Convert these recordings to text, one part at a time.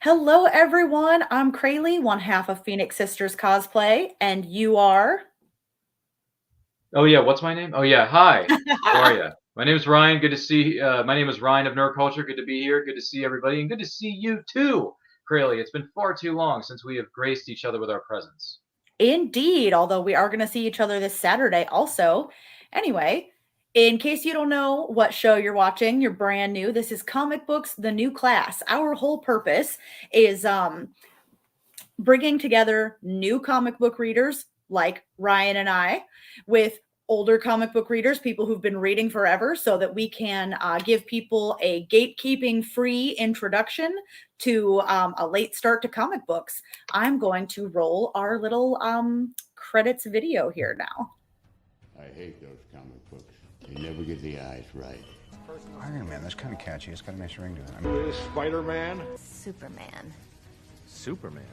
Hello, everyone. I'm Krayley, one half of Phoenix Sisters Cosplay, and you are. Oh yeah, what's my name? Oh yeah, hi. How are you? My name is Ryan. Good to see. My name is Ryan of Nerd Culture. Good to be here. Good to see everybody, and good to see you too, Crayley. It's been far too long since we have graced each other with our presence. Indeed, although we are going to see each other this Saturday also. Anyway, in case you don't know what show you're watching, you're brand new. This is Comic Books The New Class. Our whole purpose is bringing together new comic book readers like Ryan and I with older comic book readers, people who've been reading forever, so that we can give people a gatekeeping free introduction to a late start to comic books. I'm going to roll our little credits video here now. I hate those comic books. They never get the eyes right. Iron Man, that's kind of catchy. It's got a nice ring to it. I mean, Spider-Man? Superman. Superman?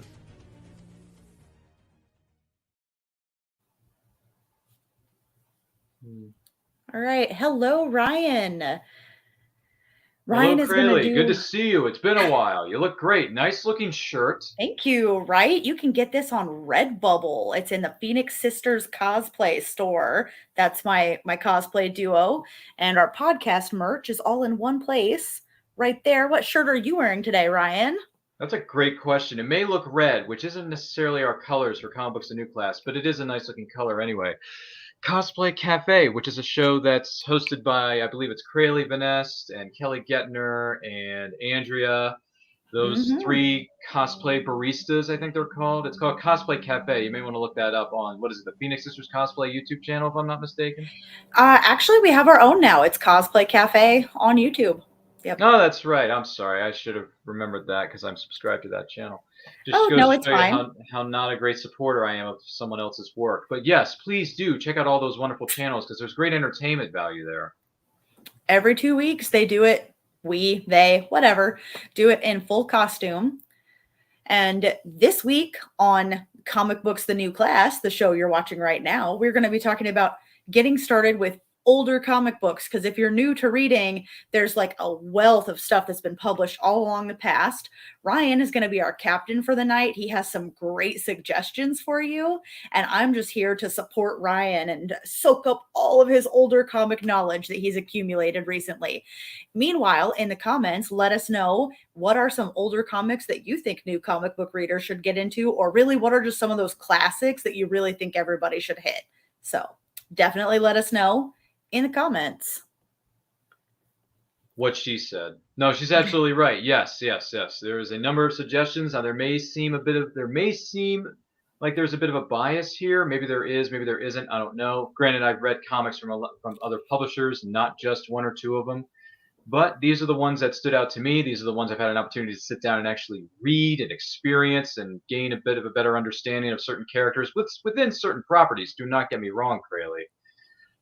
All right. Hello, Ryan. Hello, Ryan is going to Crayley. Good to do. see you. It's been a while. You look great. Nice looking shirt. Thank you. Right? You can get this on Redbubble. It's in the Phoenix Sisters cosplay store. That's my cosplay duo, and our podcast merch is all in one place right there. What shirt are you wearing today, Ryan? That's a great question. It may look red, which isn't necessarily our colors for Comic Books: The New Class, but it is a nice looking color anyway. Cosplay Cafe, which is a show that's hosted by, I believe it's Crayley Vanest and Kelly Getner and Andrea. Those Mhm. three cosplay baristas, I think they're called. It's called Cosplay Cafe. You may want to look that up on, what is it, the Phoenix Sisters Cosplay YouTube channel, if I'm not mistaken. Actually, we have our own now. It's Cosplay Cafe on YouTube. Yep. Oh, that's right. I'm sorry. I should have remembered that because I'm subscribed to that channel. Just Oh, goes no, to it's show you fine. how not a great supporter I am of someone else's work. But yes, please do check out all those wonderful channels because there's great entertainment value there. Every 2 weeks they do it. They, whatever, do it in full costume. And this week on Comic Books The New Class, the show you're watching right now, we're going to be talking about getting started with older comic books. Because if you're new to reading, there's like a wealth of stuff that's been published all along the past. Ryan is going to be our captain for the night. He has some great suggestions for you. And I'm just here to support Ryan and soak up all of his older comic knowledge that he's accumulated recently. Meanwhile, in the comments, let us know what are some older comics that you think new comic book readers should get into, or really what are just some of those classics that you really think everybody should hit. So definitely let us know in the comments. What she said. No, she's absolutely right. Yes, yes, yes. There is a number of suggestions. Now there may seem like there's a bit of a bias here. Maybe there is, maybe there isn't. I don't know. Granted, I've read comics from other publishers, not just one or two of them. But these are the ones that stood out to me. These are the ones I've had an opportunity to sit down and actually read and experience and gain a bit of a better understanding of certain characters within certain properties. Do not get me wrong, Crayley.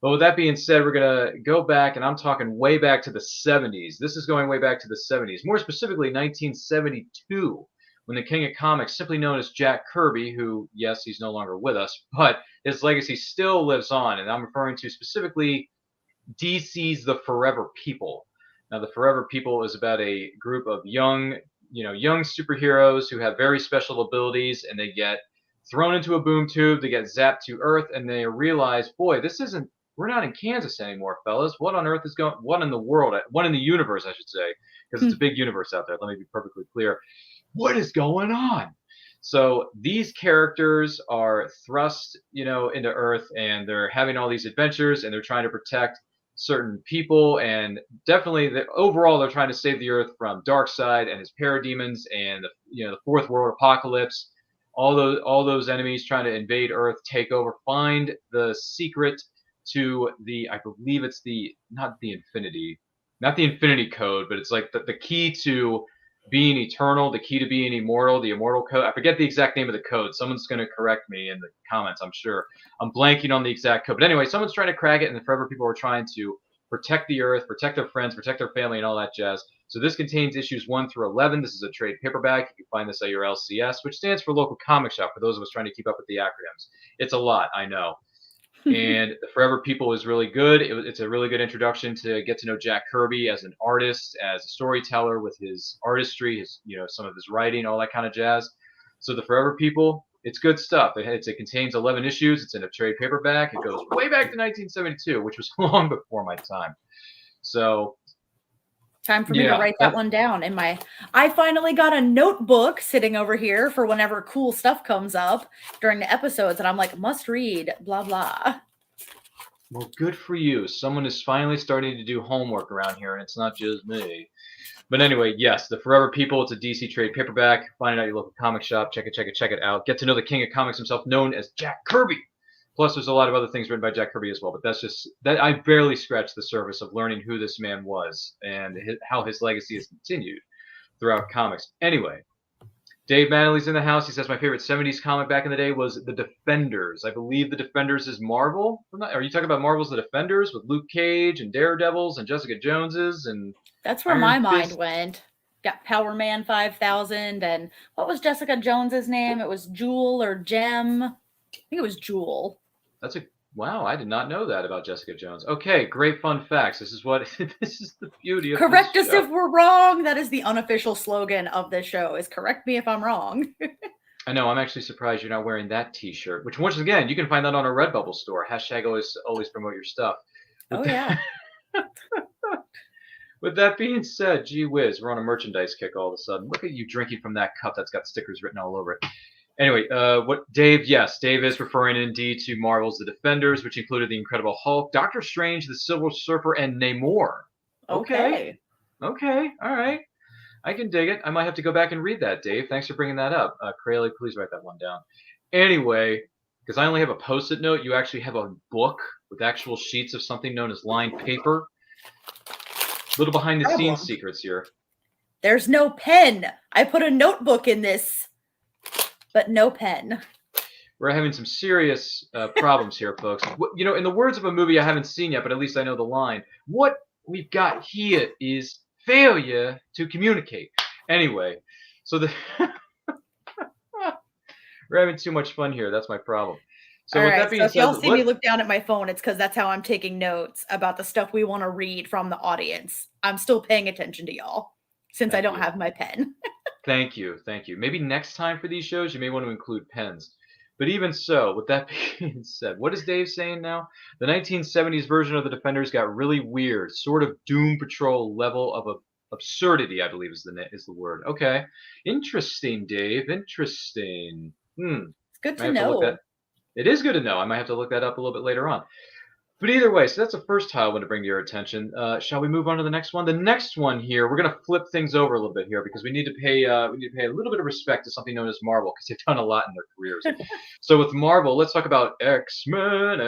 But with that being said, we're going to go back, and I'm talking way back to the 70s. This is going way back to the 70s, more specifically 1972, when the king of comics, simply known as Jack Kirby, who, yes, he's no longer with us, but his legacy still lives on. And I'm referring to specifically DC's The Forever People. Now, The Forever People is about a group of young superheroes who have very special abilities, and they get thrown into a boom tube, they get zapped to Earth, and they realize, boy, this isn't. We're not in Kansas anymore, fellas. What on earth is going? What in the world? What in the universe, I should say, because it's a big universe out there. Let me be perfectly clear. What is going on? So these characters are thrust, into Earth, and they're having all these adventures, and they're trying to protect certain people, and definitely overall they're trying to save the Earth from Darkseid and his parademons and the Fourth World Apocalypse. All those enemies trying to invade Earth, take over, find the secret to I believe it's not the Infinity Code, but it's like the key to being eternal, the key to being immortal, the immortal code. I forget the exact name of the code. Someone's going to correct me in the comments, I'm sure. I'm blanking on the exact code. But anyway, someone's trying to crack it, and the Forever People are trying to protect the Earth, protect their friends, protect their family, and all that jazz. So this contains issues 1 through 11. This is a trade paperback. You can find this at your LCS, which stands for local comic shop, for those of us trying to keep up with the acronyms. It's a lot, I know. And the Forever People is really good. It's a really good introduction to get to know Jack Kirby as an artist, as a storyteller with his artistry, his some of his writing, all that kind of jazz. So the Forever People, it's good stuff. It contains 11 issues. It's in a trade paperback. It goes way back to 1972, which was long before my time. So time for me to write that one down in my. I finally got a notebook sitting over here for whenever cool stuff comes up during the episodes, and I'm like, must read, blah blah. Well, good for you. Someone is finally starting to do homework around here, and it's not just me. But anyway, yes, the Forever People. It's a DC trade paperback. Find it at your local comic shop. Check it out. Get to know the king of comics himself, known as Jack Kirby. Plus, there's a lot of other things written by Jack Kirby as well. But that's just that I barely scratched the surface of learning who this man was and how his legacy has continued throughout comics. Anyway, Dave Manley's in the house. He says my favorite 70s comic back in the day was The Defenders. I believe The Defenders is Marvel. Are you talking about Marvel's The Defenders with Luke Cage and Daredevils and Jessica Joneses and? That's where my mind went. Got Power Man 5000 and what was Jessica Jones's name? It was Jewel or Gem. I think it was Jewel. Wow, I did not know that about Jessica Jones. Okay, great fun facts. This is the beauty of Correct this us show. if we're wrong. That is the unofficial slogan of this show, is correct me if I'm wrong. I know, I'm actually surprised you're not wearing that t-shirt, which once again, you can find that on our Redbubble store. Hashtag always promote your stuff. Yeah. With that being said, gee whiz, we're on a merchandise kick all of a sudden. Look at you drinking from that cup that's got stickers written all over it. Anyway, Dave is referring indeed to Marvel's The Defenders, which included the Incredible Hulk, Doctor Strange, the Silver Surfer, and Namor. Okay, all right. I can dig it. I might have to go back and read that, Dave. Thanks for bringing that up. Crayley, please write that one down. Anyway, because I only have a Post-it note, you actually have a book with actual sheets of something known as lined paper. Little behind-the-scenes secrets here. There's no pen. I put a notebook in this, but no pen. We're having some serious problems here, folks. In the words of a movie I haven't seen yet, but at least I know the line. What we've got here is failure to communicate. Anyway, so we're having too much fun here. That's my problem. So all with right, that being so if y'all said, see me look down at my phone, it's because that's how I'm taking notes about the stuff we want to read from the audience. I'm still paying attention to y'all since I don't have my pen. Thank you. Maybe next time for these shows, you may want to include pens. But even so, with that being said, what is Dave saying now? The 1970s version of The Defenders got really weird, sort of Doom Patrol level of absurdity, I believe is the word. Okay. Interesting, Dave. Interesting. It's good to know. It is good to know. I might have to look that up a little bit later on. But either way, so that's the first title I want to bring to your attention. Shall we move on to the next one? The next one here, we're going to flip things over a little bit here because we need to pay a little bit of respect to something known as Marvel because they've done a lot in their careers. So with Marvel, let's talk about XMen,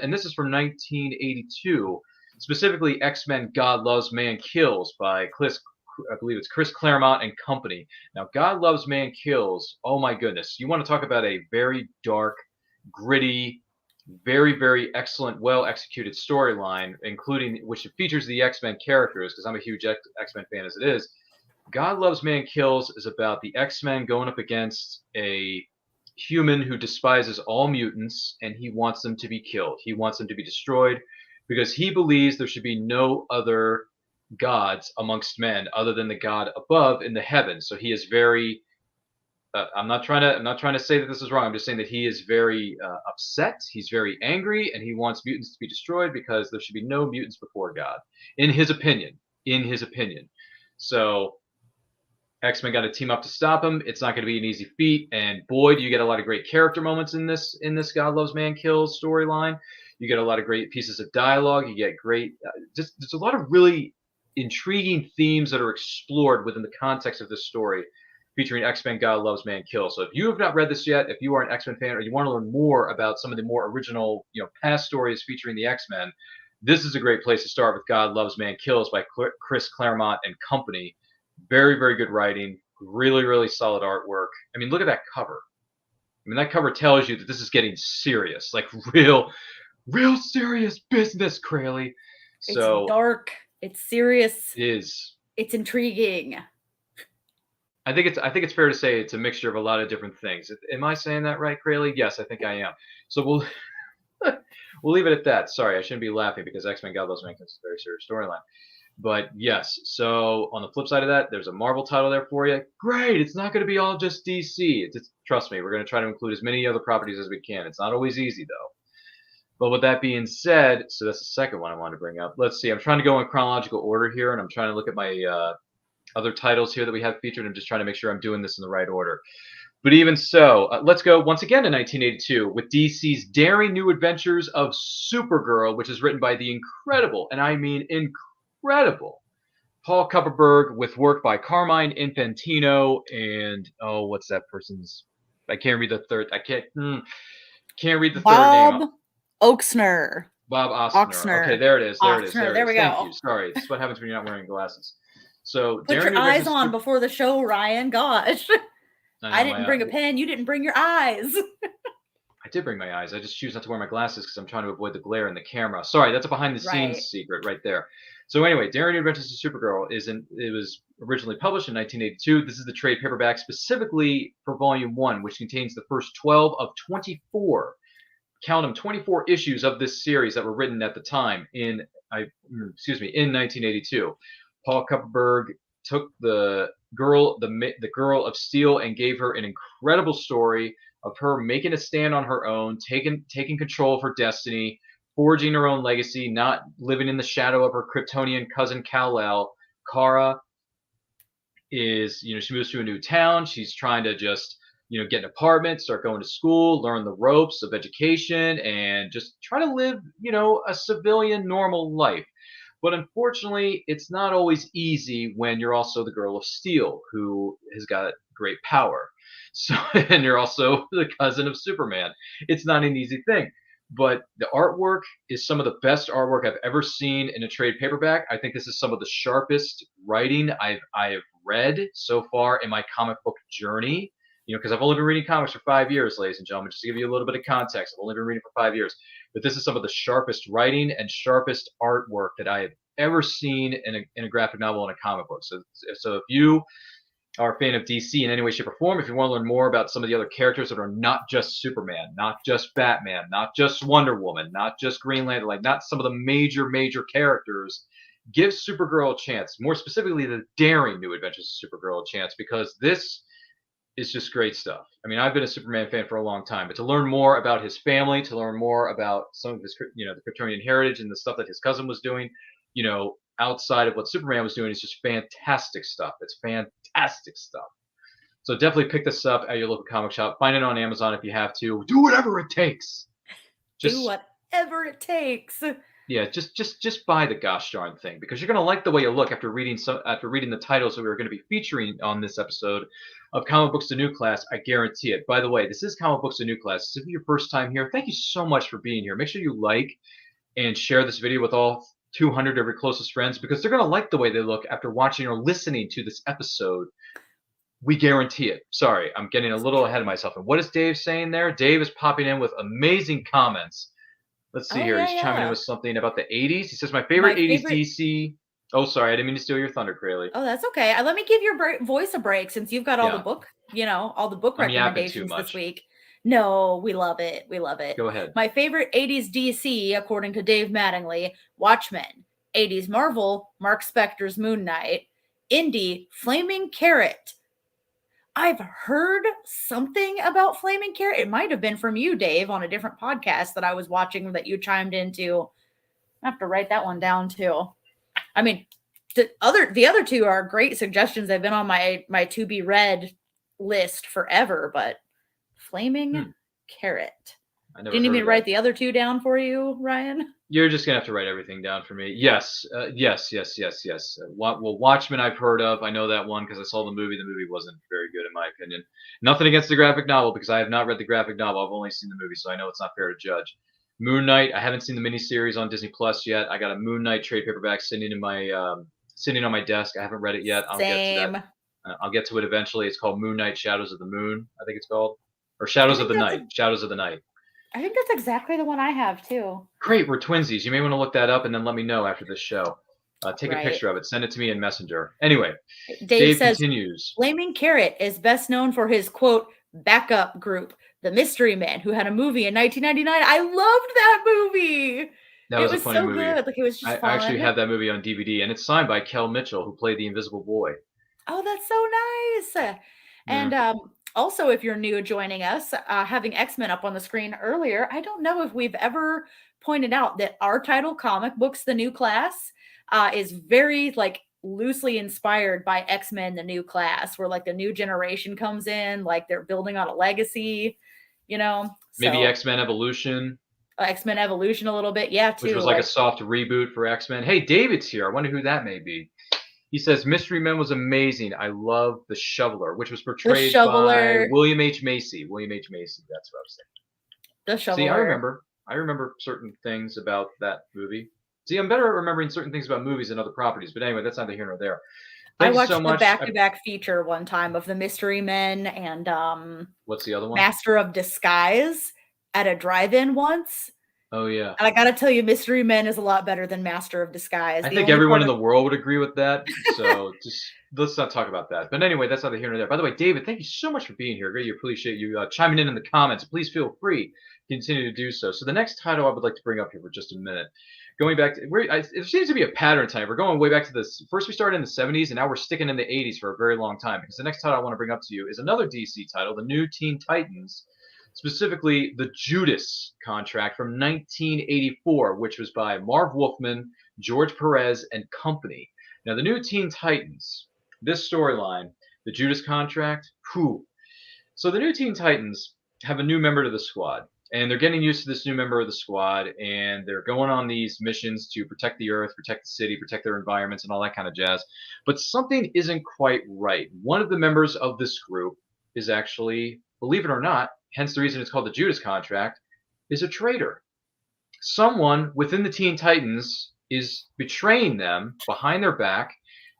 and this is from 1982, specifically X-Men: God Loves, Man Kills by I believe it's Chris Claremont and Company. Now, God Loves, Man Kills. Oh my goodness, you want to talk about a very dark, gritty, very, very excellent, well-executed storyline, which features the X-Men characters, because I'm a huge X-Men fan as it is. God Loves, Man Kills is about the X-Men going up against a human who despises all mutants, and he wants them to be killed. He wants them to be destroyed because he believes there should be no other gods amongst men other than the God above in the heavens. So he is very... I'm not trying to say that this is wrong. I'm just saying that he is very upset. He's very angry, and he wants mutants to be destroyed because there should be no mutants before God, in his opinion. So X-Men got to team up to stop him. It's not going to be an easy feat, and boy, do you get a lot of great character moments in this God Loves, Man Kills storyline. You get a lot of great pieces of dialogue. You get great, there's a lot of really intriguing themes that are explored within the context of this story, featuring X-Men: God Loves, Man Kills. So if you have not read this yet, if you are an X-Men fan or you want to learn more about some of the more original, past stories featuring the X-Men, this is a great place to start with God Loves, Man Kills by Chris Claremont and Company. Very, very good writing. Really, really solid artwork. I mean, look at that cover. I mean, that cover tells you that this is getting serious, like real serious business, Crayley. So, it's dark. It's serious. It is. It's intriguing. I think it's fair to say it's a mixture of a lot of different things. Am I saying that right, Crayley? Yes, I think I am. So We'll leave it at that. Sorry, I shouldn't be laughing because X-Men God Loves Mankind is a very serious storyline. But yes, so on the flip side of that, there's a Marvel title there for you. Great, it's not going to be all just DC. Trust me, we're going to try to include as many other properties as we can. It's not always easy, though. But with that being said, so that's the second one I wanted to bring up. Let's see, I'm trying to go in chronological order here, and I'm trying to look at my other titles here that we have featured. I'm just trying to make sure I'm doing this in the right order. But even so, let's go once again to 1982 with DC's Daring New Adventures of Supergirl, which is written by the incredible, and I mean incredible, Paul Kupperberg, with work by Carmine Infantino and what's that person's? I can't read the third. I can't read the third name. Bob Oksner. Bob Oksner. Okay, there it is. There it is. There we go. Thank you. Sorry, this is what happens when you're not wearing glasses. So put your eyes on before the show, Ryan. Gosh. I didn't bring a pen. You didn't bring your eyes. I did bring my eyes. I just choose not to wear my glasses because I'm trying to avoid the glare in the camera. Sorry, that's a behind-the-scenes secret right there. So anyway, Daring New Adventures of Supergirl it was originally published in 1982. This is the trade paperback specifically for Volume 1, which contains the first 12 of 24. Count them, 24 issues of this series that were written at the time in 1982. Paul Kupperberg took the girl of Steel and gave her an incredible story of her making a stand on her own, taking control of her destiny, forging her own legacy, not living in the shadow of her Kryptonian cousin Kal-El. Kara is, she moves to a new town. She's trying to just, get an apartment, start going to school, learn the ropes of education, and just try to live, a civilian normal life. But unfortunately, it's not always easy when you're also the girl of Steel, who has got great power. So, and you're also the cousin of Superman. It's not an easy thing. But the artwork is some of the best artwork I've ever seen in a trade paperback. I think this is some of the sharpest writing I've read so far in my comic book journey. Because I've only been reading comics for 5 years, ladies and gentlemen, just to give you a little bit of context. I've only been reading for 5 years. But this is some of the sharpest writing and sharpest artwork that I have ever seen in a graphic novel and a comic book. So if you are a fan of DC in any way, shape, or form, if you want to learn more about some of the other characters that are not just Superman, not just Batman, not just Wonder Woman, not just Green Lantern, like not some of the major characters, give Supergirl a chance. More specifically, the Daring New Adventures of Supergirl a chance, because this is just great stuff. I mean, I've been a Superman fan for a long time, but to learn more about his family, to learn more about some of his, the Kryptonian heritage and the stuff that his cousin was doing, outside of what Superman was doing, is just fantastic stuff. It's fantastic stuff. So definitely pick this up at your local comic shop. Find it on Amazon if you have to. Do whatever it takes. Do whatever it takes. Yeah, just buy the gosh darn thing, because you're gonna like the way you look after reading the titles that we were going to be featuring on this episode of Comic Books: The New Class. I guarantee it. By the way, this is Comic Books: The New Class. If it's your first time here, thank you so much for being here. Make sure you like and share this video with all 200 of your closest friends, because they're gonna like the way they look after watching or listening to this episode. We guarantee it. Sorry, I'm getting a little ahead of myself. And what is Dave saying there? Dave is popping in with amazing comments. Let's see here. He's chiming in with something about the 80s. He says, my favorite 80s DC. Oh, sorry. I didn't mean to steal your thunder, Crayley. Oh, that's okay. Let me give your voice a break, since you've got all the book, all the book recommendations this week. No, we love it. We love it. Go ahead. My favorite 80s DC, according to Dave Mattingly, Watchmen. 80s Marvel, Mark Spector's Moon Knight. Indie, Flaming Carrot. I've heard something about Flaming Carrot. It might have been from you, Dave, on a different podcast that I was watching that you chimed into. I have to write that one down too. I mean, the other two are great suggestions. They've been on my to be read list forever, but Flaming Carrot. I never didn't even write the other two down for you, Ryan. You're just gonna have to write everything down for me. Yes. Well, Watchmen I've heard of. I know that one because I saw the movie. The movie wasn't very good in my opinion. Nothing against the graphic novel, because I have not read the graphic novel. I've only seen the movie, so I know it's not fair to judge. Moon Knight. I haven't seen the miniseries on Disney Plus yet. I got a Moon Knight trade paperback sitting on my desk. I haven't read it yet. I'll get to that. I'll get to it eventually. It's called Moon Knight: Shadows of the Moon. I think it's called, or Shadows of the Night. Shadows of the Night. I think that's exactly the one I have too. Great, we're twinsies. You may want to look that up and then let me know after this show. Take a picture of it. Send it to me in Messenger. Anyway, Dave says, continues. Flaming Carrot is best known for his, quote, backup group, the Mystery Men, who had a movie in 1999. I loved that movie. That It was a was funny so movie. good. Like, it was I just actually fun. have that movie on DVD, and it's signed by Kel Mitchell, who played the Invisible Boy. Oh, that's so nice. And Yeah. also, if you're new joining us, having X-Men up on the screen earlier, I don't know if we've ever pointed out that our title, Comic Books, The New Class, is very like loosely inspired by X-Men, The New Class, where like the new generation comes in, like they're building on a legacy, you know? Maybe So X-Men Evolution, X-Men Evolution a little bit. Yeah, which too. was like a Like soft reboot for X-Men. Hey, David's here. I wonder who that may be. He says Mystery Men was amazing. I love the Shoveler, which was the portrayed by Shoveler, William H. Macy. William H. Macy. That's what I was the saying. See, I Shoveler. remember. I remember certain things about that movie. See, I'm better at remembering certain things about movies than other properties. But anyway, that's neither here nor there. I Thank you so watched the much. back-to-back feature one time of the Mystery Men and What's the other one? Master of Disguise at a drive-in once. Oh yeah. And I gotta tell you, Mystery Men is a lot better than Master of Disguise. I The think only everyone part in of the world would agree with that. So just let's not talk about that. But anyway, that's neither here nor there. By the way, David, thank you so much for being here. Really appreciate you chiming in the comments. Please feel free to continue to do so. So the next title I would like to bring up here for just a minute. Going back to it seems to be a pattern tonight. We're going way back to this. First we started in the 70s, and now we're sticking in the 80s for a very long time. Because the next title I want to bring up to you is another DC title, the new Teen Titans, specifically the Judas contract from 1984, which was by Marv Wolfman, George Perez, and company. Now, the new Teen Titans, this storyline, the Judas contract, whew. So the new Teen Titans have a new member to the squad, and they're getting used to this new member of the squad, and they're going on these missions to protect the Earth, protect the city, protect their environments, and all that kind of jazz. But something isn't quite right. One of the members of this group is actually, believe it or not, hence the reason it's called the Judas contract, is a traitor. Someone within the Teen Titans is betraying them behind their back,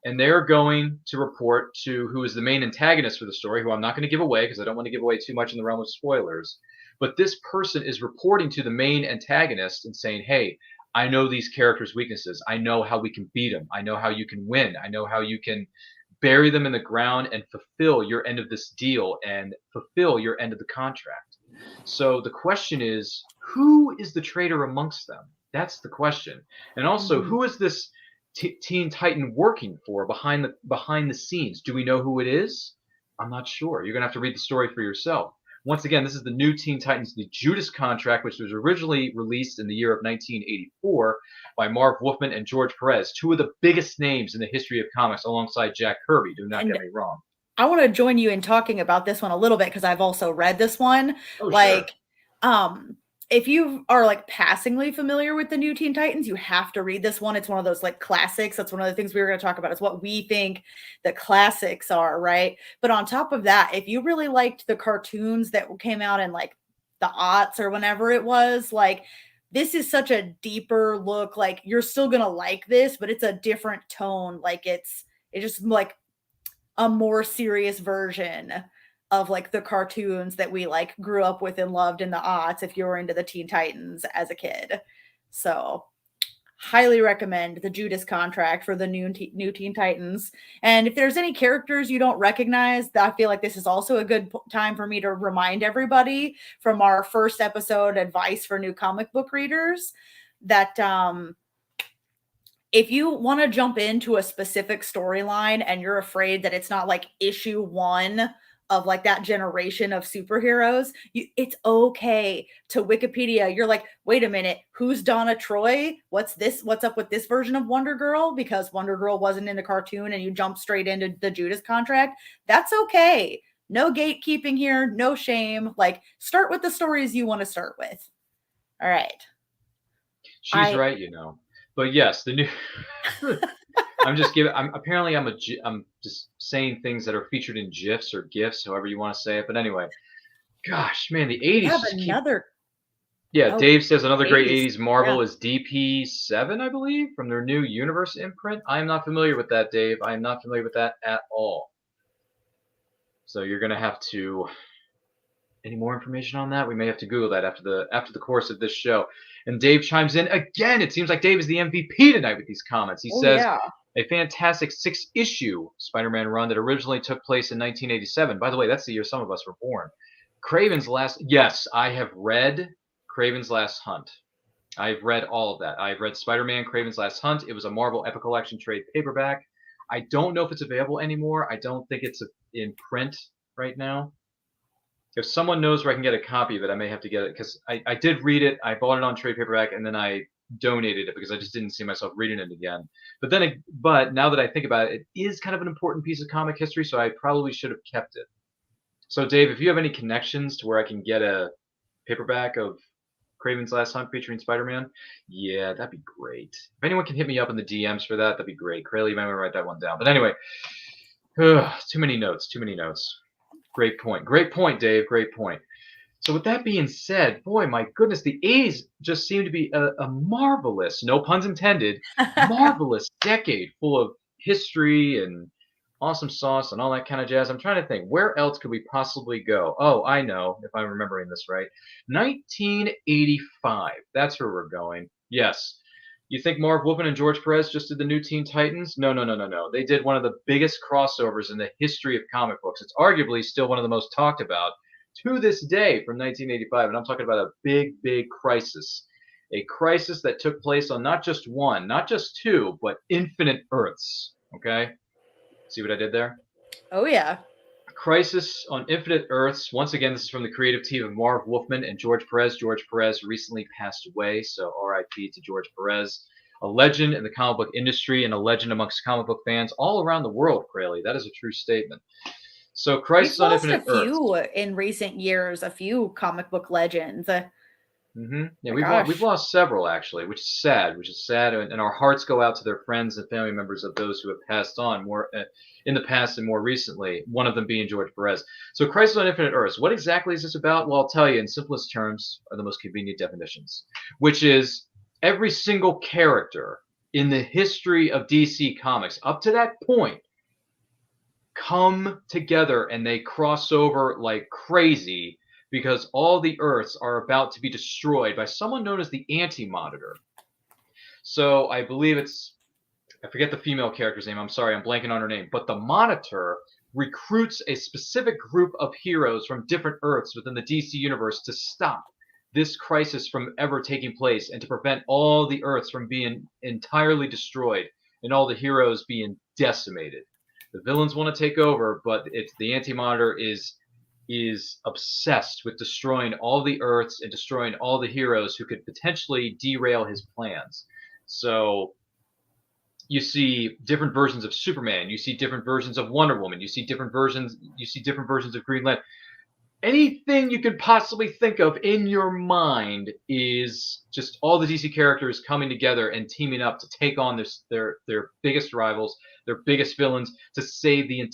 and they're going to report to who is the main antagonist for the story, who I'm not going to give away because I don't want to give away too much in the realm of spoilers. But this person is reporting to the main antagonist and saying, hey, I know these characters' weaknesses. I know how we can beat them. I know how you can win. I know how you can bury them in the ground and fulfill your end of this deal and fulfill your end of the contract. So the question is, who is the traitor amongst them? That's the question. And also, who is this Teen Titan working for behind the scenes? Do we know who it is? I'm not sure. You're going to have to read the story for yourself. Once again, this is the new Teen Titans, the Judas contract, which was originally released in the year of 1984 by Marv Wolfman and George Perez, two of the biggest names in the history of comics alongside Jack Kirby. Do not get me wrong. I want to join you in talking about this one a little bit because I've also read this one. Oh, like, sure. If you are like passingly familiar with the new Teen Titans, you have to read this one. It's one of those like classics. That's one of the things we were going to talk about. Is what we think the classics are, right? But on top of that, if you really liked the cartoons that came out in like the aughts or whenever it was, like this is such a deeper look. Like you're still going to like this, but it's a different tone. Like it's just like a more serious version of like the cartoons that we like grew up with and loved in the aughts if you were into the Teen Titans as a kid. So highly recommend the Judas contract for the new Teen Titans. And if there's any characters you don't recognize, I feel like this is also a good time for me to remind everybody from our first episode, Advice for New Comic Book Readers, that if you want to jump into a specific storyline and you're afraid that it's not like issue 1 of like that generation of superheroes, it's okay to Wikipedia. You're like, wait a minute, who's Donna Troy? What's this? What's up with this version of Wonder Girl? Because Wonder Girl wasn't in the cartoon and you jump straight into the Judas contract. That's okay. No gatekeeping here, no shame. Like start with the stories you want to start with. All right. She's right, you know. But yes, the new I'm just saying things that are featured in GIFs or GIFs, however you want to say it. But anyway, gosh, man, the 80s. Dave says another great 80s Marvel is DP7, I believe, from their new Universe imprint. I am not familiar with that, Dave. I am not familiar with that at all. So you're going to have to... Any more information on that? We may have to Google that after the course of this show. And Dave chimes in again. It seems like Dave is the MVP tonight with these comments. He says, a fantastic 6-issue Spider-Man run that originally took place in 1987. By the way, that's the year some of us were born. Yes, I have read Kraven's Last Hunt. I've read all of that. I've read Spider-Man Kraven's Last Hunt. It was a Marvel Epic Collection trade paperback. I don't know if it's available anymore. I don't think it's in print right now. If someone knows where I can get a copy of it, I may have to get it, because I did read it. I bought it on trade paperback, and then I donated it because I just didn't see myself reading it again. But now that I think about it, it is kind of an important piece of comic history, so I probably should have kept it. So, Dave, if you have any connections to where I can get a paperback of Kraven's Last Hunt featuring Spider-Man, yeah, that'd be great. If anyone can hit me up in the DMs for that, that'd be great. Craylee, you might want to write that one down. But anyway, too many notes. Great point, Dave. Great point. So with that being said, boy, my goodness, the 80s just seemed to be a marvelous, no puns intended, marvelous decade full of history and awesome sauce and all that kind of jazz. I'm trying to think, where else could we possibly go? Oh, I know, if I'm remembering this right. 1985. That's where we're going. Yes. You think Marv Wolfman and George Perez just did the new Teen Titans? No. They did one of the biggest crossovers in the history of comic books. It's arguably still one of the most talked about to this day from 1985. And I'm talking about a big, big crisis. A crisis that took place on not just one, not just two, but infinite Earths. Okay? See what I did there? Oh, yeah. Crisis on Infinite Earths. Once again, this is from the creative team of Marv Wolfman and George Perez. George Perez recently passed away, so RIP to George Perez. A legend in the comic book industry and a legend amongst comic book fans all around the world, Craley. That is a true statement. So Crisis on Infinite Earths. We've lost a few in recent years, a few comic book legends. Yeah, we've lost several, actually, which is sad. And our hearts go out to their friends and family members of those who have passed on more in the past and more recently, one of them being George Perez. So Crisis on Infinite Earths, what exactly is this about? Well, I'll tell you in simplest terms are the most convenient definitions, which is every single character in the history of DC Comics up to that point come together and they cross over like crazy, because all the Earths are about to be destroyed by someone known as the Anti-Monitor. So I believe I forget the female character's name. I'm sorry, I'm blanking on her name. But the Monitor recruits a specific group of heroes from different Earths within the DC universe to stop this crisis from ever taking place and to prevent all the Earths from being entirely destroyed and all the heroes being decimated. The villains want to take over, but it's the Anti-Monitor is obsessed with destroying all the Earths and destroying all the heroes who could potentially derail his plans. So you see different versions of Superman, you see different versions of Wonder Woman, you see different versions of Green Lantern. Anything you could possibly think of in your mind is just all the DC characters coming together and teaming up to take on their biggest rivals, their biggest villains, to save the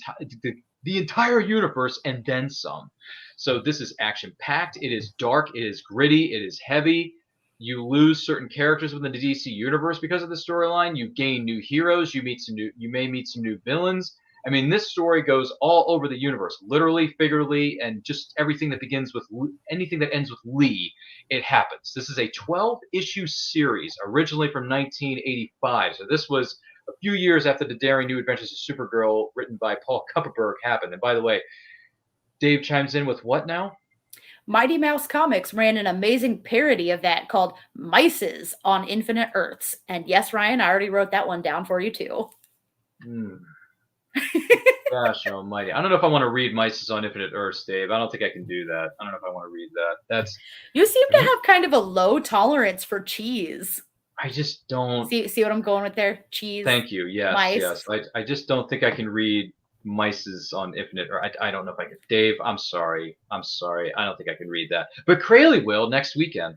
entire universe and then some. So this is action-packed. It is dark. It is gritty. It is heavy. You lose certain characters within the DC universe because of the storyline. You gain new heroes. You may meet some new villains. I mean, this story goes all over the universe, literally, figuratively, and just everything that begins with anything that ends with Lee, it happens. This is a 12-issue series, originally from 1985. So this was a few years after the Daring New Adventures of Supergirl, written by Paul Kupperberg, happened. And by the way, Dave chimes in with what now? Mighty Mouse Comics ran an amazing parody of that called Mices on Infinite Earths. And yes, Ryan, I already wrote that one down for you too. Gosh almighty. I don't know if I want to read Mices on Infinite Earths, Dave. I don't think I can do that. I don't know if I want to read that. You seem to have kind of a low tolerance for cheese. I just don't see what I'm going with there. Cheese. Thank you. Yes, mice. Yes. I just don't think I can read Mices on Infinite. Or I don't know if I can. Dave, I'm sorry. I don't think I can read that. But Craley will next weekend.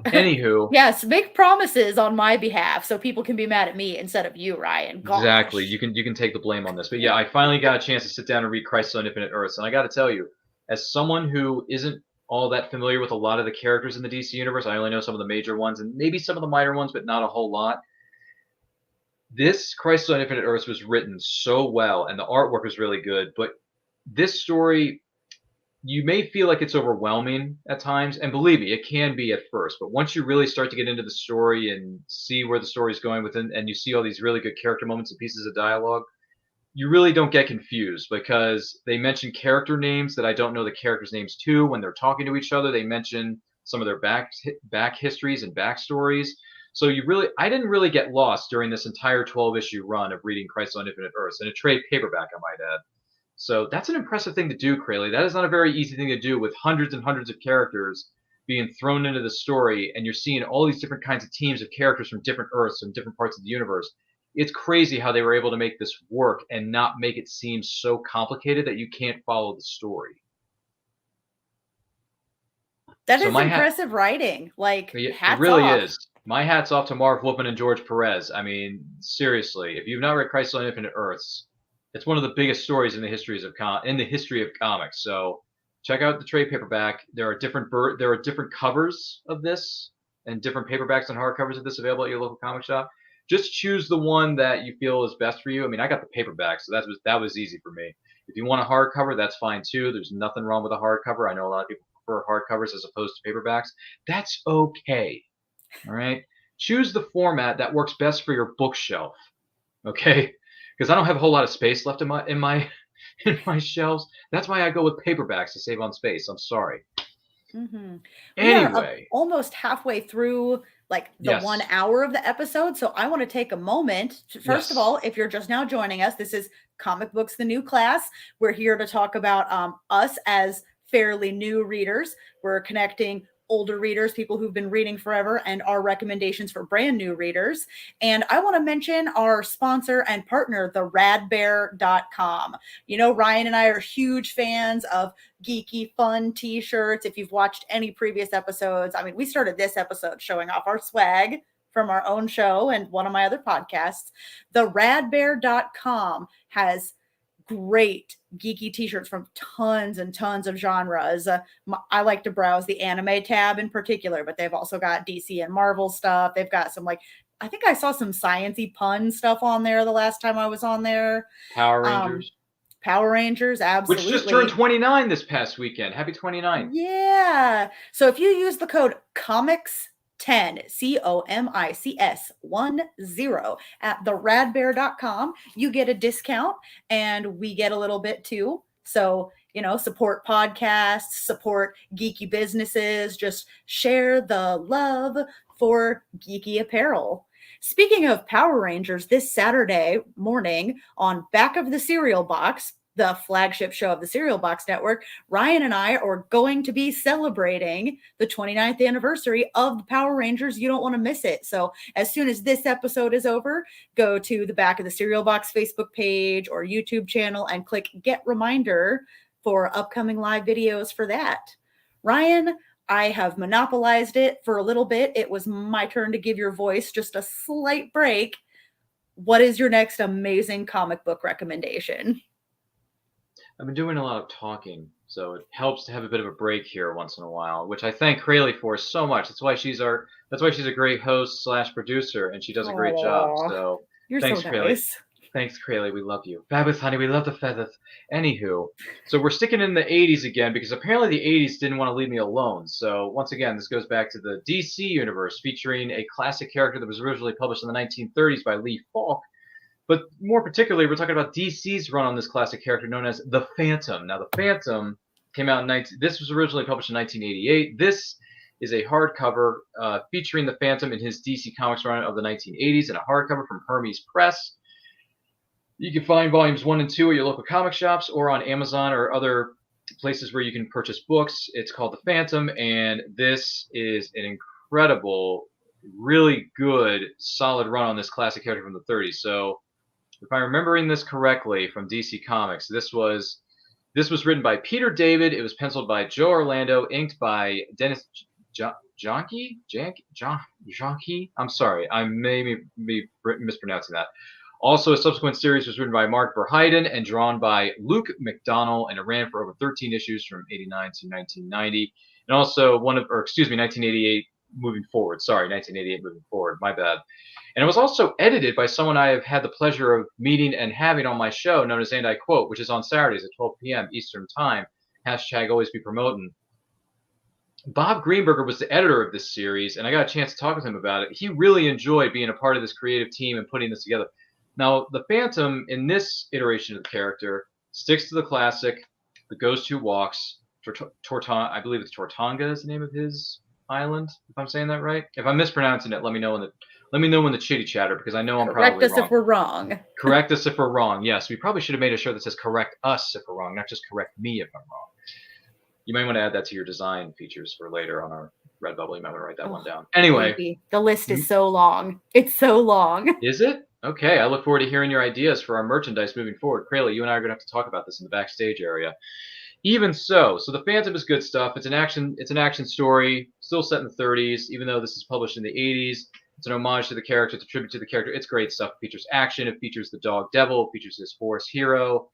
Anywho. Yes, make promises on my behalf so people can be mad at me instead of you, Ryan. Gosh. Exactly. You can take the blame on this. But yeah, I finally got a chance to sit down and read Crisis on Infinite Earths, and I got to tell you, as someone who isn't all that familiar with a lot of the characters in the DC universe, I only know some of the major ones and maybe some of the minor ones, but not a whole lot. This Crisis on Infinite Earths was written so well, and the artwork was really good. But this story, you may feel like it's overwhelming at times, and believe me, it can be at first. But once you really start to get into the story and see where the story's going within, and you see all these really good character moments and pieces of dialogue, you really don't get confused because they mention character names that I don't know the characters' names to when they're talking to each other. They mention some of their back histories and backstories. So I didn't really get lost during this entire 12-issue run of reading Crisis on Infinite Earths, and a trade paperback, I might add. So that's an impressive thing to do, Crayley. That is not a very easy thing to do with hundreds and hundreds of characters being thrown into the story, and you're seeing all these different kinds of teams of characters from different Earths and different parts of the universe. It's crazy how they were able to make this work and not make it seem so complicated that you can't follow the story. That is impressive writing. Like, hats it really off. is. My hat's off to Marv Wolfman and George Perez. I mean, seriously, if you've not read Crisis on Infinite Earths, it's one of the biggest stories in the history of comics. So check out the trade paperback. There are different covers of this and different paperbacks and hardcovers of this available at your local comic shop. Just choose the one that you feel is best for you. I mean, I got the paperback, so that was easy for me. If you want a hardcover, that's fine too. There's nothing wrong with a hardcover. I know a lot of people prefer hardcovers as opposed to paperbacks. That's okay. All right. Choose the format that works best for your bookshelf. Okay. Because I don't have a whole lot of space left in my shelves. That's why I go with paperbacks to save on space. I'm sorry. Mm-hmm. Anyway, almost halfway through like the 1 hour of the episode. So I want to take a moment. First of all, if you're just now joining us, this is Comic Books, the New Class. We're here to talk about us as fairly new readers. We're connecting older readers, people who've been reading forever, and our recommendations for brand new readers. And I want to mention our sponsor and partner, the radbear.com. You know, Ryan and I are huge fans of geeky, fun t-shirts. If you've watched any previous episodes, I mean, we started this episode showing off our swag from our own show and one of my other podcasts. The radbear.com has great geeky t-shirts from tons and tons of genres. I like to browse the anime tab in particular, but they've also got DC and Marvel stuff. They've got some, like, I think I saw some science-y pun stuff on there the last time I was on there. Power Rangers. Power Rangers, absolutely. Which just turned 29 this past weekend. Happy 29. Yeah. So if you use the code COMICS10, COMICS 10 at theradbear.com, you get a discount and we get a little bit too. So, you know, support podcasts, support geeky businesses, just share the love for geeky apparel. Speaking of Power Rangers, this Saturday morning on Back of the Cereal Box, the flagship show of the Cereal Box Network, Ryan and I are going to be celebrating the 29th anniversary of the Power Rangers. You don't want to miss it. So as soon as this episode is over, go to the Back of the Cereal Box Facebook page or YouTube channel and click Get Reminder for upcoming live videos for that. Ryan, I have monopolized it for a little bit. It was my turn to give your voice just a slight break. What is your next amazing comic book recommendation? I've been doing a lot of talking, so it helps to have a bit of a break here once in a while, which I thank Crayley for so much. That's why she's a great host / producer, and she does a great job. So you're thanks, so Crayley. nice. Thanks, Crayley. We love you. Fabulous, honey. We love the feathers. Anywho, so we're sticking in the 80s again because apparently the 80s didn't want to leave me alone. So once again, this goes back to the DC universe featuring a classic character that was originally published in the 1930s by Lee Falk. But more particularly, we're talking about DC's run on this classic character known as the Phantom. Now, the Phantom came out this was originally published in 1988. This is a hardcover featuring the Phantom in his DC Comics run of the 1980s and a hardcover from Hermes Press. You can find volumes 1 and 2 at your local comic shops or on Amazon or other places where you can purchase books. It's called The Phantom, and this is an incredible, really good, solid run on this classic character from the 30s. So if I'm remembering this correctly from DC Comics, this was written by Peter David. It was penciled by Joe Orlando, inked by Dennis Jonke? I'm sorry, I may be mispronouncing that. Also, a subsequent series was written by Mark Verheiden and drawn by Luke McDonnell, and it ran for over 13 issues from 89 to 1990. And also 1988 moving forward. Sorry, 1988 moving forward. My bad. And it was also edited by someone I have had the pleasure of meeting and having on my show known as And I Quote, which is on Saturdays at 12 p.m. Eastern Time. Hashtag always be promoting. Bob Greenberger was the editor of this series, and I got a chance to talk with him about it. He really enjoyed being a part of this creative team and putting this together. Now, the Phantom in this iteration of the character sticks to the classic, the Ghost Who Walks. I believe it's Tortonga is the name of his island, if I'm saying that right. If I'm mispronouncing it, let me know in the chitty chatter, because I know I'm Correct probably us wrong. if we're wrong. Correct us if we're wrong. Yes, we probably should have made a show that says correct us if we're wrong, not just correct me if I'm wrong. You might want to add that to your design features for later on our Redbubble. You might want to write that one down. Anyway. Maybe. The list is so long. It's so long. Is it? Okay, I look forward to hearing your ideas for our merchandise moving forward. Crayley, you and I are going to have to talk about this in the backstage area. Even so the Phantom is good stuff. It's an action story, still set in the 30s, even though this is published in the 80s. It's an homage to the character, it's a tribute to the character. It's great stuff. It features action, it features the Dog Devil, it features his forest hero.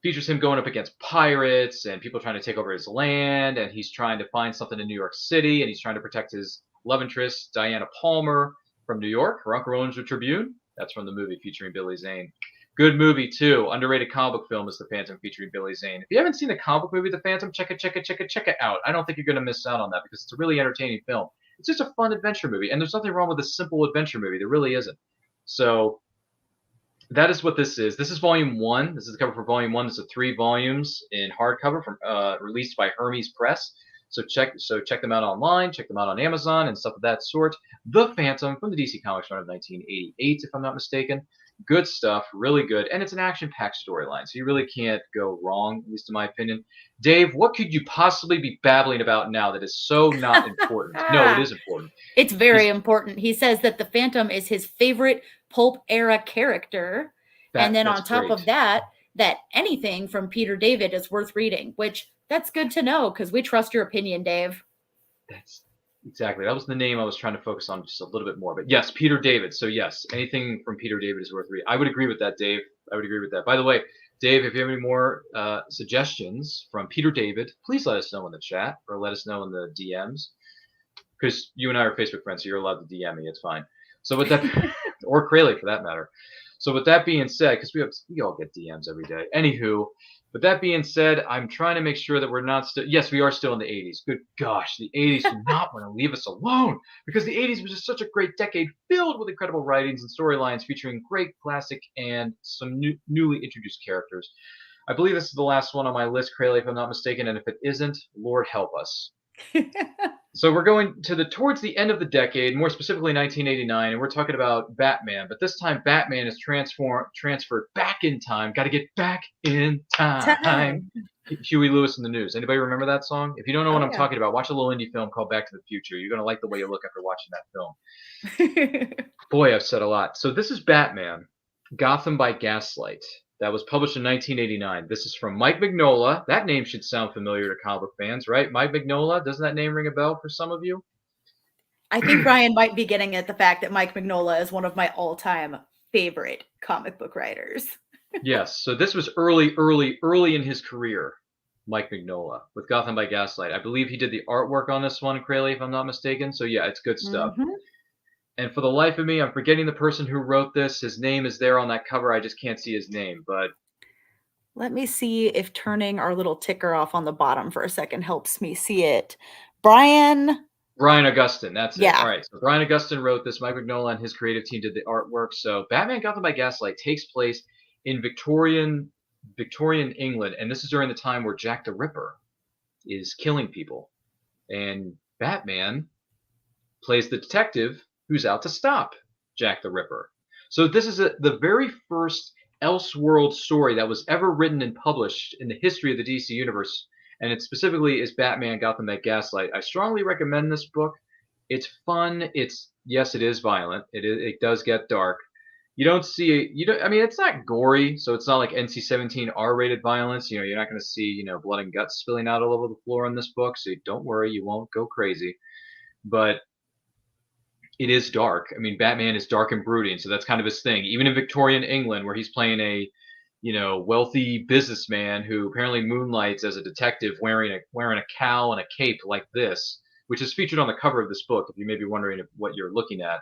Features him going up against pirates and people trying to take over his land, and he's trying to find something in New York City, and he's trying to protect his love interest, Diana Palmer, from New York. Her uncle owns the Tribune. That's from the movie featuring Billy Zane. Good movie, too. Underrated comic book film is The Phantom featuring Billy Zane. If you haven't seen the comic book movie The Phantom, check it out. I don't think you're going to miss out on that because it's a really entertaining film. It's just a fun adventure movie, and there's nothing wrong with a simple adventure movie. There really isn't. So that is what this is. This is volume 1. This is the cover for volume 1. This is 3 volumes in hardcover from released by Hermes Press. So check them out online, check them out on Amazon and stuff of that sort. The Phantom from the DC Comics run of 1988, if I'm not mistaken. Good stuff, really good, and it's an action-packed storyline, so you really can't go wrong, at least in my opinion. Dave, what could you possibly be babbling about now that is so not important? No, it is important. It's very important. He says that the Phantom is his favorite pulp era character, and then on top of that anything from Peter David is worth reading, which that's good to know because we trust your opinion, Dave. That's exactly. That was the name I was trying to focus on just a little bit more. But yes, Peter David. So yes, anything from Peter David is worth reading. I would agree with that, Dave. I would agree with that. By the way, Dave, if you have any more suggestions from Peter David, please let us know in the chat or let us know in the DMs. Because you and I are Facebook friends, so you're allowed to DM me. It's fine. So with that, or Crayley for that matter. So with that being said, because we all get DMs every day. Anywho, with that being said, I'm trying to make sure that we're not still. Yes, we are still in the 80s. Good gosh, the 80s do not want to leave us alone because the 80s was just such a great decade filled with incredible writings and storylines featuring great classic and some newly introduced characters. I believe this is the last one on my list, Crayley, if I'm not mistaken, and if it isn't, Lord help us. So we're going to towards the end of the decade, more specifically 1989, and we're talking about Batman. But this time, Batman is transferred back in time. Got to get back in time. Huey Lewis in the News. Anybody remember that song? If you don't know what I'm talking about, watch a little indie film called Back to the Future. You're going to like the way you look after watching that film. Boy, I've said a lot. So this is Batman, Gotham by Gaslight. That was published in 1989. This is from Mike Mignola. That name should sound familiar to comic book fans, right? Mike Mignola. Doesn't that name ring a bell for some of you? I think Brian might be getting at the fact that Mike Mignola is one of my all-time favorite comic book writers. Yes. So this was early in his career, Mike Mignola, with Gotham by Gaslight. I believe he did the artwork on this one, Crayley, if I'm not mistaken. So yeah, it's good stuff. Mm-hmm. And for the life of me, I'm forgetting the person who wrote this. His name is there on that cover. I just can't see his name, but let me see if turning our little ticker off on the bottom for a second helps me see it. Brian Augustyn. That's it. All right. So Brian Augustyn wrote this. Mike Mignola and his creative team did the artwork. So Batman Gotham by Gaslight takes place in Victorian England, and this is during the time where Jack the Ripper is killing people, and Batman plays the detective who's out to stop Jack the Ripper. So this is the very first Elseworld story that was ever written and published in the history of the DC Universe, and it specifically is Batman Gotham by Gaslight. I strongly recommend this book. It's fun. Yes, it is violent. It does get dark. I mean, it's not gory, so it's not like NC-17 R-rated violence. You're not going to see, blood and guts spilling out all over the floor in this book, so don't worry, you won't go crazy. But it is dark. I mean, Batman is dark and brooding, so that's kind of his thing. Even in Victorian England, where he's playing a, wealthy businessman who apparently moonlights as a detective wearing a cowl and a cape like this, which is featured on the cover of this book, if you may be wondering what you're looking at.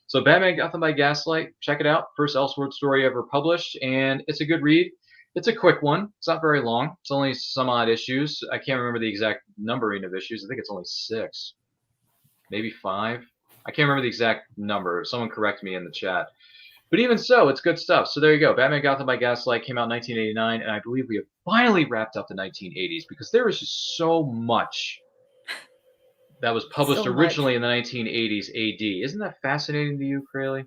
So Batman Gotham by Gaslight, check it out. First Elseworld story ever published, and it's a good read. It's a quick one. It's not very long. It's only some odd issues. I can't remember the exact numbering of issues. I think it's only 6, maybe 5. I can't remember the exact number. Someone correct me in the chat. But even so, it's good stuff. So there you go. Batman Gotham by Gaslight came out in 1989, and I believe we have finally wrapped up the 1980s because there was just so much that was published So much. originally in the 1980s AD. Isn't that fascinating to you, Crayley?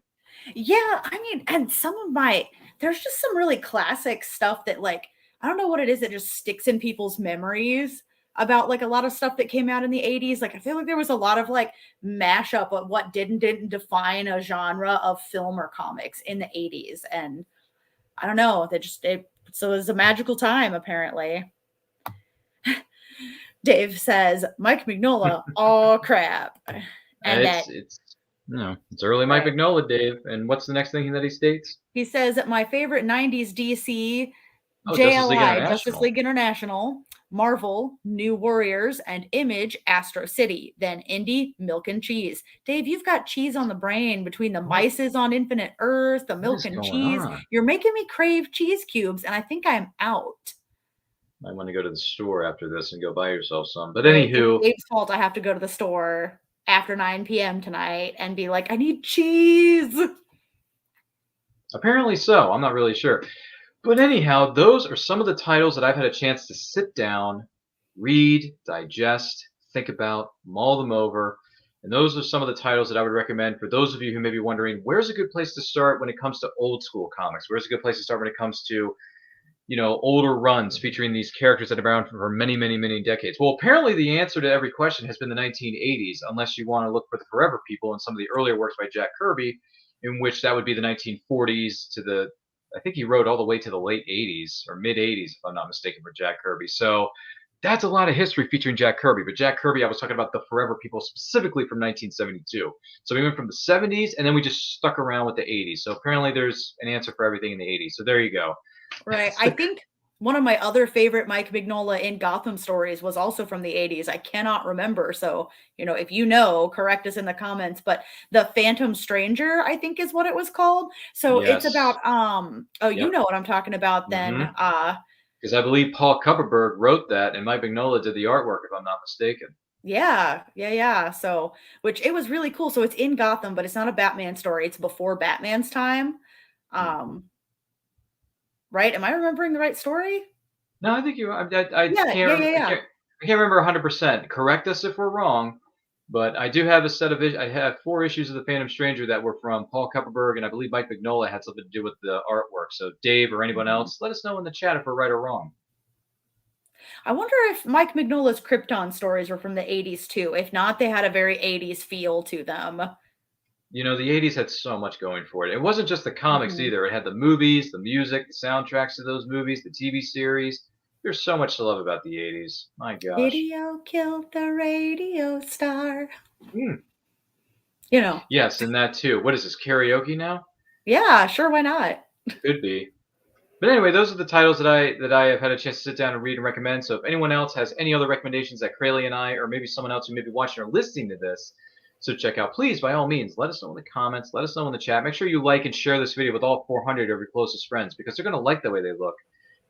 Yeah, I mean, and there's just some really classic stuff that, like, I don't know what it is that just sticks in people's memories about, like, a lot of stuff that came out in the 80s. Like, I feel like there was a lot of, like, mashup of what didn't define a genre of film or comics in the 80s. And I don't know, so it was a magical time, apparently. Dave says, Mike Mignola, oh crap. And It's early Mike Right. Mignola, Dave. And what's the next thing that he states? he says that my favorite 90s DC, Oh, Justice League JLI, Justice International. League International, Marvel, New Warriors, and Image, Astro City. Then Indie, Milk and Cheese. Dave, you've got cheese on the brain between the What? Mices on Infinite Earth, the What milk is and going cheese. on? You're making me crave cheese cubes, and I think I'm out. I want to go to the store after this and go buy yourself some. But Right. It's anywho, Dave's fault I have to go to the store after 9 p.m. tonight and be like, I need cheese. apparently so. I'm not really sure. But anyhow, those are some of the titles that I've had a chance to sit down, read, digest, think about, mull them over. And those are some of the titles that I would recommend for those of you who may be wondering, where's a good place to start when it comes to old school comics? Where's a good place to start when it comes to, older runs featuring these characters that have been around for many, many, many decades? Well, apparently the answer to every question has been the 1980s, unless you want to look for the Forever People and some of the earlier works by Jack Kirby, in which that would be the 1940s to I think he wrote all the way to the late 80s or mid 80s, if I'm not mistaken, for Jack Kirby. So that's a lot of history featuring Jack Kirby. But Jack Kirby, I was talking about the Forever People specifically from 1972. So we went from the 70s and then we just stuck around with the 80s. So apparently there's an answer for everything in the 80s. So there you go. Right. I think one of my other favorite Mike Mignola in Gotham stories was also from the 80s. I cannot remember. So, if you know, correct us in the comments. But The Phantom Stranger, I think is what it was called. So it's Yes. about you Yep. know what I'm talking about then. Because I believe Paul Kupperberg wrote that and Mike Mignola did the artwork, if I'm not mistaken. Yeah. So, which it was really cool. So it's in Gotham, but it's not a Batman story. It's before Batman's time. Right? Am I remembering the right story? No, I think you. I Yeah. can't remember 100%. Correct us if we're wrong, but I do have a set of. I have 4 issues of the Phantom Stranger that were from Paul Kupperberg, and I believe Mike Mignola had something to do with the artwork. So Dave or anyone else, let us know in the chat if we're right or wrong. I wonder if Mike Mignola's Krypton stories were from the 80s too. If not, they had a very 80s feel to them. The 80s had so much going for it. It wasn't just the comics either. It had the movies, the music, the soundtracks to those movies, the TV series. There's so much to love about the 80s. My gosh. Video killed the radio star. Yes, and that too. What is this, karaoke now? Yeah, sure, why not? Could be. But anyway, those are the titles that I have had a chance to sit down and read and recommend. So if anyone else has any other recommendations that Crayley and I, or maybe someone else who may be watching or listening to this, so check out, please, by all means, let us know in the comments, let us know in the chat. Make sure you like and share this video with all 400 of your closest friends because they're going to like the way they look.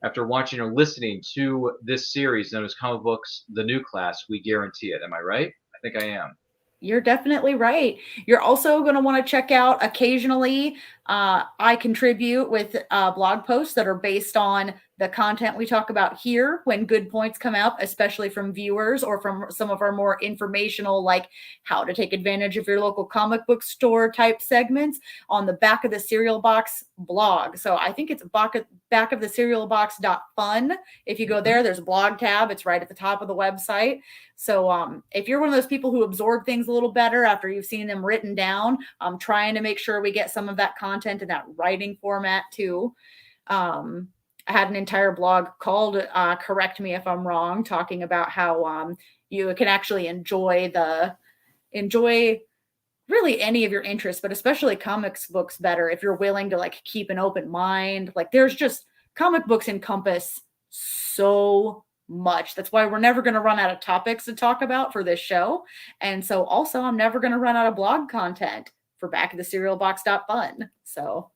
After watching or listening to this series known as Comic Books, The New Class, we guarantee it. Am I right? I think I am. You're definitely right. You're also going to want to check out occasionally. I contribute with blog posts that are based on the content we talk about here when good points come out, especially from viewers or from some of our more informational, like how to take advantage of your local comic book store type segments on the Back of the Cereal Box blog. So I think it's back of the cereal box.fun. If you go there, there's a blog tab. It's right at the top of the website. So if you're one of those people who absorb things a little better after you've seen them written down, I'm trying to make sure we get some of that content in that writing format too. I had an entire blog called Correct Me If I'm Wrong, talking about how you can actually enjoy really any of your interests, but especially comics books better if you're willing to like keep an open mind. Like there's just comic books encompass so much. That's why we're never going to run out of topics to talk about for this show. And so also I'm never going to run out of blog content for back of the cereal box.fun. So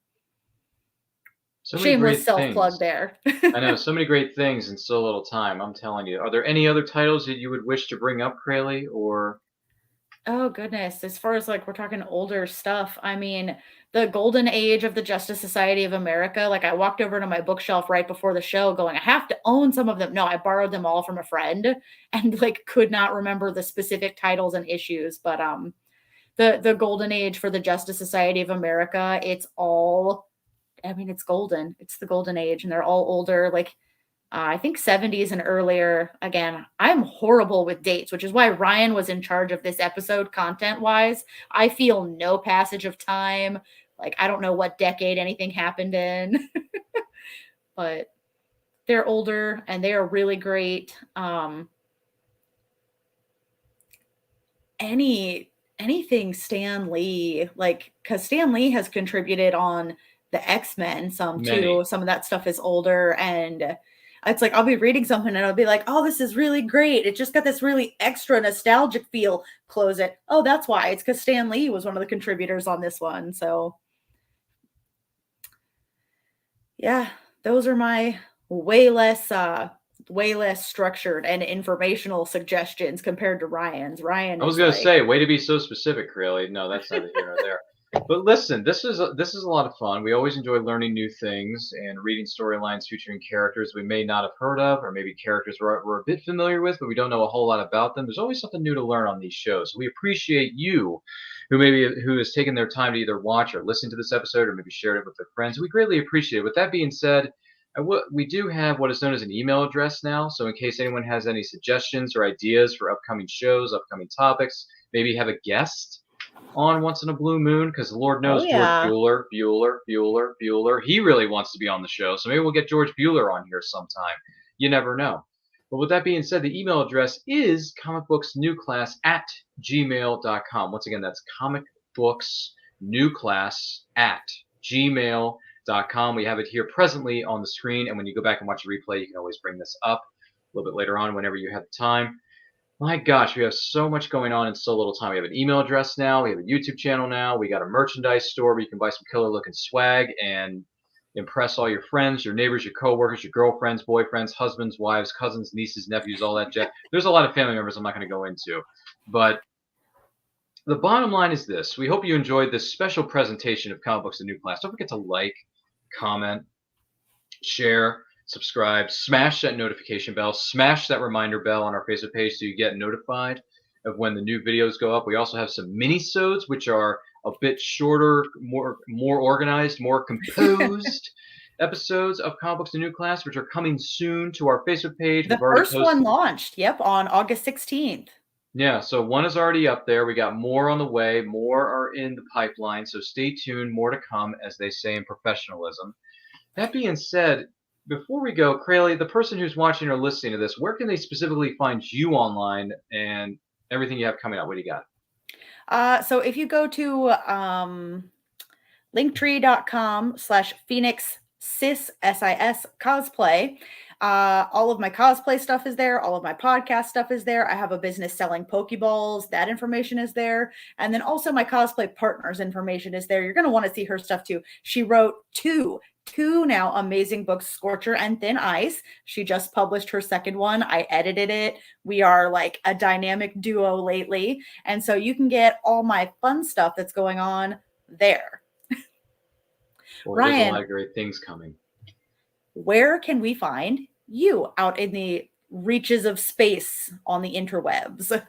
So many Shameless great self-plug things. there. I know, so many great things in so little time. I'm telling you. Are there any other titles that you would wish to bring up, Crayley? Or Oh goodness, as far as like we're talking older stuff, I mean, the golden age of the Justice Society of America, like I walked over to my bookshelf right before the show going, I have to own some of them. No, I borrowed them all from a friend and like could not remember the specific titles and issues, but the golden age for the Justice Society of America, it's all I mean, it's golden. It's the golden age and they're all older like I think 70s and earlier. Again, I'm horrible with dates, which is why Ryan was in charge of this episode content wise. I feel no passage of time. Like, I don't know what decade anything happened in, but they're older and they are really great. Anything Stan Lee, like, because Stan Lee has contributed on the X-Men some many? too. Some of that stuff is older and it's like I'll be reading something and I'll be like, oh, this is really great. It just got this really extra nostalgic feel. Close it. Oh, that's why. It's because Stan Lee was one of the contributors on this one. So yeah, those are my way less structured and informational suggestions compared to Ryan's. Ryan I was is gonna like, say, way to be so specific, Crayley. No, that's neither here nor there. But listen, this is a lot of fun. We always enjoy learning new things and reading storylines featuring characters we may not have heard of, or maybe characters we're a bit familiar with, but we don't know a whole lot about them. There's always something new to learn on these shows. We appreciate you, who has taken their time to either watch or listen to this episode, or maybe shared it with their friends. We greatly appreciate it. With that being said, we do have what is known as an email address now. So in case anyone has any suggestions or ideas for upcoming shows, upcoming topics, maybe have a guest on once in a blue moon, because Lord oh knows George yeah. Bueller, he really wants to be on the show. So maybe we'll get George Bueller on here sometime. You never know. But with that being said, the email address is comicbooksnewclass@gmail.com. Once again, that's comicbooksnewclass@gmail.com. We have it here presently on the screen, and when you go back and watch the replay, you can always bring this up a little bit later on whenever you have the time. My gosh, we have so much going on in so little time. We have an email address now. We have a YouTube channel now. We got a merchandise store where you can buy some killer looking swag and impress all your friends, your neighbors, your coworkers, your girlfriends, boyfriends, husbands, wives, cousins, nieces, nephews, all that jazz. There's a lot of family members I'm not going to go into. But the bottom line is this. We hope you enjoyed this special presentation of Comic Books: The New Class. Don't forget to like, comment, share, subscribe, smash that notification bell, smash that reminder bell on our Facebook page so you get notified of when the new videos go up. We also have some mini-sodes, which are a bit shorter, more organized, more composed episodes of Comic Books: The New Class, which are coming soon to our Facebook page. The We've already first posted. one launched, yep, on August 16th. Yeah, so one is already up there. We got more on the way. More are in the pipeline. So stay tuned. More to come, as they say in professionalism. That being said, before we go, Crayley, the person who's watching or listening to this, where can they specifically find you online and everything you have coming up? What do you got? So if you go to linktree.com/Phoenix Sis SIS cosplay, all of my cosplay stuff is there. All of my podcast stuff is there. I have a business selling Pokeballs. That information is there. And then also my cosplay partners information is there. You're going to want to see her stuff too. She wrote two now amazing books, Scorcher and Thin Ice. She just published her second one. I edited it. We are like a dynamic duo lately. And so you can get all my fun stuff that's going on there. Well, there's a Ryan, lot of great things coming. where can we find you out in the reaches of space on the interwebs?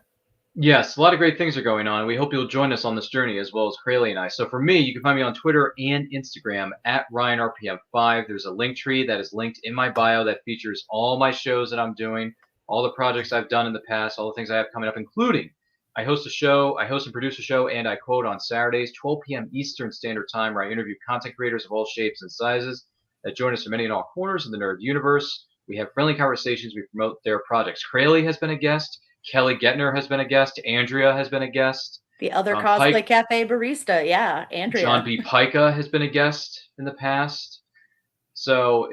Yes, a lot of great things are going on. We hope you'll join us on this journey as well as Crayley and I. So for me, you can find me on Twitter and Instagram at RyanRPM5. There's a link tree that is linked in my bio that features all my shows that I'm doing, all the projects I've done in the past, all the things I have coming up, including I host and produce a show, and I quote on Saturdays, 12 p.m. Eastern Standard Time, where I interview content creators of all shapes and sizes that join us from any and all corners of the nerd universe. We have friendly conversations. We promote their projects. Crayley has been a guest. Kelly Gettner has been a guest. Andrea has been a guest. The other John cosplay cafe barista. Yeah, Andrea. John B. Pica has been a guest in the past. So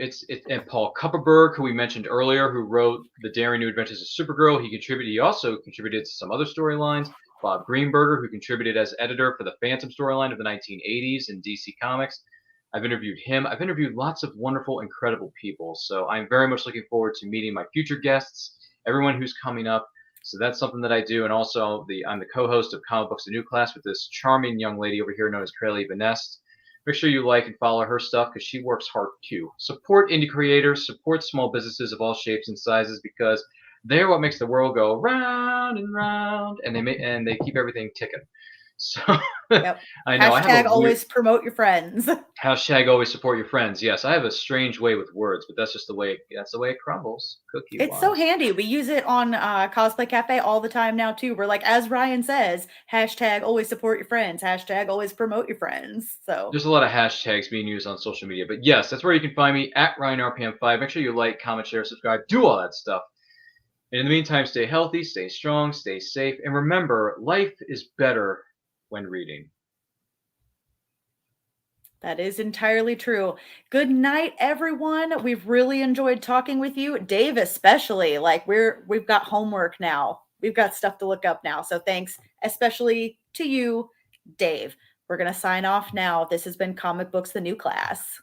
and Paul Kupperberg, who we mentioned earlier, who wrote The Daring New Adventures of Supergirl. He also contributed to some other storylines. Bob Greenberger, who contributed as editor for the Phantom storyline of the 1980s in DC Comics. I've interviewed him. I've interviewed lots of wonderful, incredible people. So I'm very much looking forward to meeting my future guests, everyone who's coming up. So that's something that I do. And also I'm the co-host of Comic Books, the New Class, with this charming young lady over here known as Craylee Vanest. Make sure you like and follow her stuff because she works hard too. Support indie creators, support small businesses of all shapes and sizes because they're what makes the world go round and round, and they keep everything ticking. So Yep. I know I have a always promote your friends. hashtag always support your friends. Yes, I have a strange way with words, but that's just the way it crumbles. Cookie. It's so handy. We use it on Cosplay Cafe all the time now too. We're like, as Ryan says, hashtag always support your friends, hashtag always promote your friends. So there's a lot of hashtags being used on social media, but yes, that's where you can find me at RyanRPM5. Make sure you like, comment, share, subscribe, do all that stuff. And in the meantime, stay healthy, stay strong, stay safe, and remember, life is better when reading. that is entirely true. Good night, everyone. We've really enjoyed talking with you, Dave, especially. Like we've got homework now. We've got stuff to look up now. So thanks, especially to you, Dave. We're gonna sign off now. This has been Comic Books: The New Class.